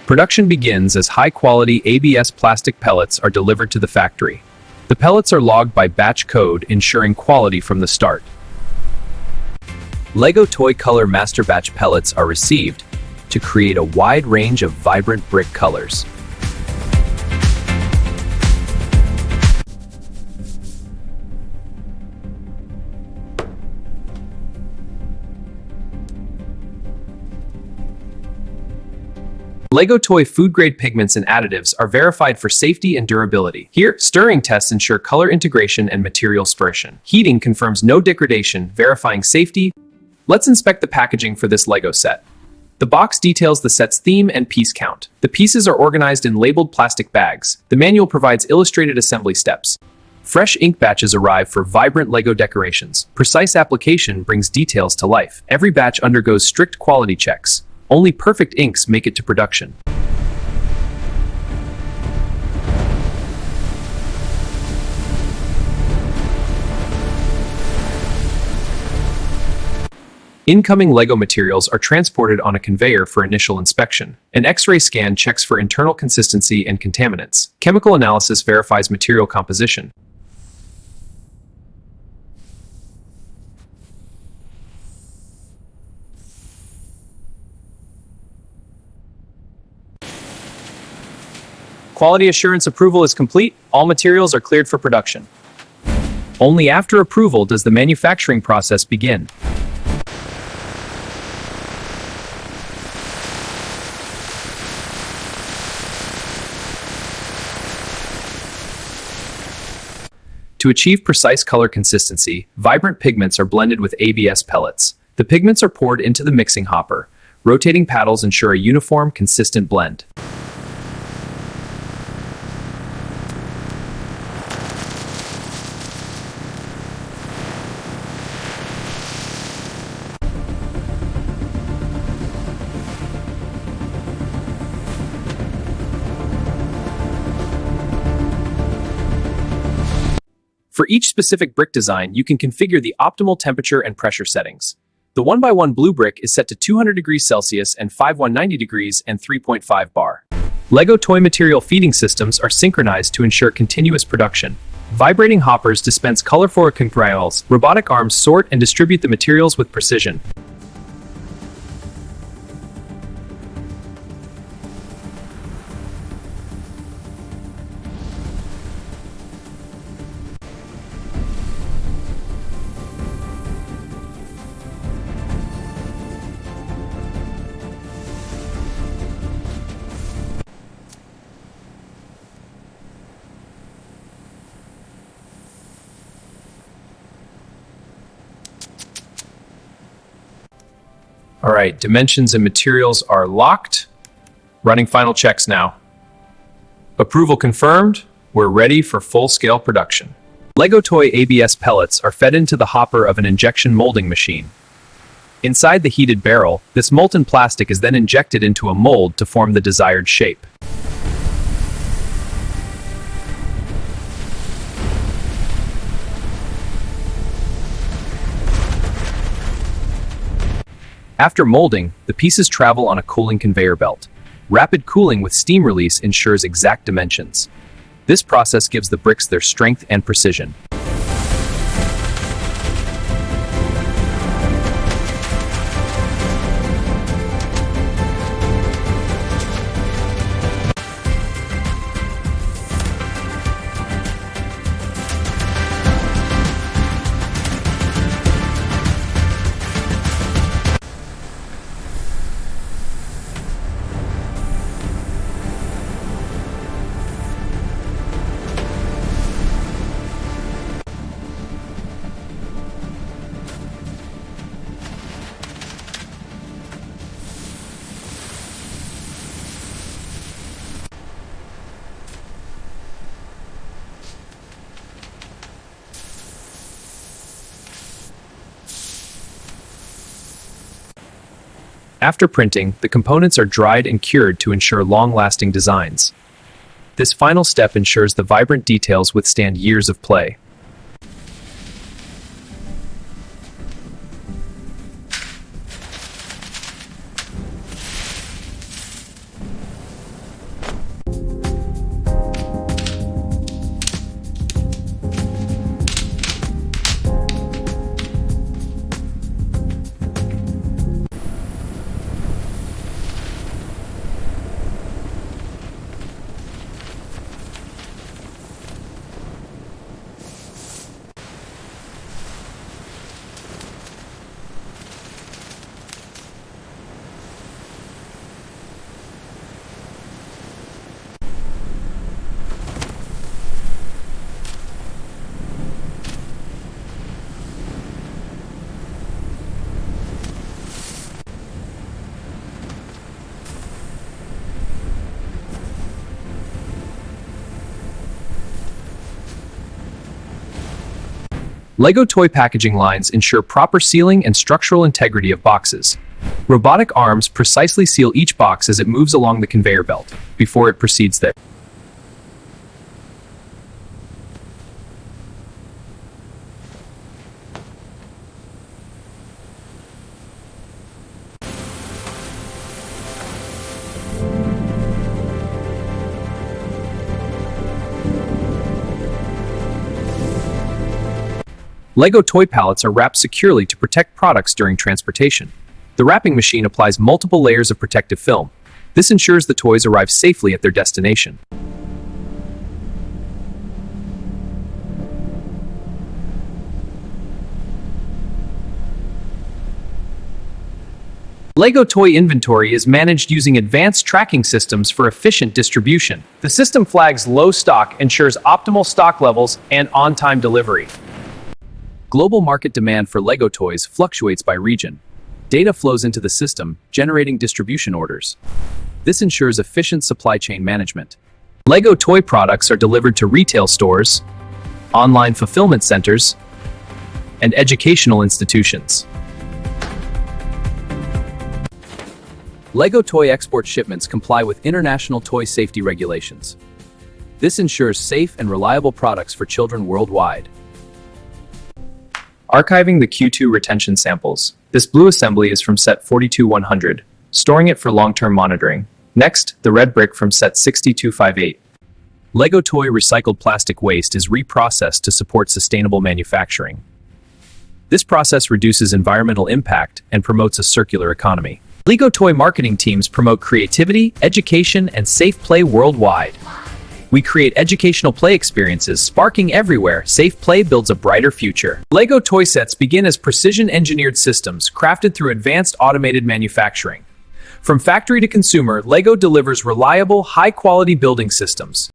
Production begins as high-quality ABS plastic pellets are delivered to the factory. The pellets are logged by batch code, ensuring quality from the start. Lego Toy Color Master Batch pellets are received to create a wide range of vibrant brick colors. Lego Toy food-grade pigments and additives are verified for safety and durability. Here, stirring tests ensure color integration and material dispersion. Heating confirms no degradation, verifying safety. Let's inspect the packaging for this Lego set. The box details the set's theme and piece count. The pieces are organized in labeled plastic bags. The manual provides illustrated assembly steps. Fresh ink batches arrive for vibrant Lego decorations. Precise application brings details to life. Every batch undergoes strict quality checks. Only perfect inks make it to production. Incoming Lego materials are transported on a conveyor for initial inspection. An X-ray scan checks for internal consistency and contaminants. Chemical analysis verifies material composition. Quality assurance approval is complete. All materials are cleared for production. Only after approval does the manufacturing process begin. To achieve precise color consistency, vibrant pigments are blended with ABS pellets. The pigments are poured into the mixing hopper. Rotating paddles ensure a uniform, consistent blend. For each specific brick design, you can configure the optimal temperature and pressure settings. The 1x1 blue brick is set to 200 degrees Celsius and 5190 degrees and 3.5 bar. Lego toy material feeding systems are synchronized to ensure continuous production. Vibrating hoppers dispense colorful controls. Robotic arms sort and distribute the materials with precision. All right, dimensions and materials are locked. Running final checks now. Approval confirmed. We're ready for full-scale production. Lego Toy ABS pellets are fed into the hopper of an injection molding machine. Inside the heated barrel, this molten plastic is then injected into a mold to form the desired shape. After molding, the pieces travel on a cooling conveyor belt. Rapid cooling with steam release ensures exact dimensions. This process gives the bricks their strength and precision. After printing, the components are dried and cured to ensure long-lasting designs. This final step ensures the vibrant details withstand years of play. Lego toy packaging lines ensure proper sealing and structural integrity of boxes. Robotic arms precisely seal each box as it moves along the conveyor belt before it proceeds there. Lego toy pallets are wrapped securely to protect products during transportation. The wrapping machine applies multiple layers of protective film. This ensures the toys arrive safely at their destination. Lego toy inventory is managed using advanced tracking systems for efficient distribution. The system flags low stock, ensures optimal stock levels, and on-time delivery. Global market demand for Lego toys fluctuates by region. Data flows into the system, generating distribution orders. This ensures efficient supply chain management. Lego toy products are delivered to retail stores, online fulfillment centers, and educational institutions. Lego toy export shipments comply with international toy safety regulations. This ensures safe and reliable products for children worldwide. Archiving the Q2 retention samples. This blue assembly is from set 42100, storing it for long-term monitoring. Next, the red brick from set 6258. Lego toy recycled plastic waste is reprocessed to support sustainable manufacturing. This process reduces environmental impact and promotes a circular economy. Lego toy marketing teams promote creativity, education, and safe play worldwide. We create educational play experiences, sparking everywhere. Safe play builds a brighter future. Lego toy sets begin as precision-engineered systems crafted through advanced automated manufacturing. From factory to consumer, Lego delivers reliable, high-quality building systems.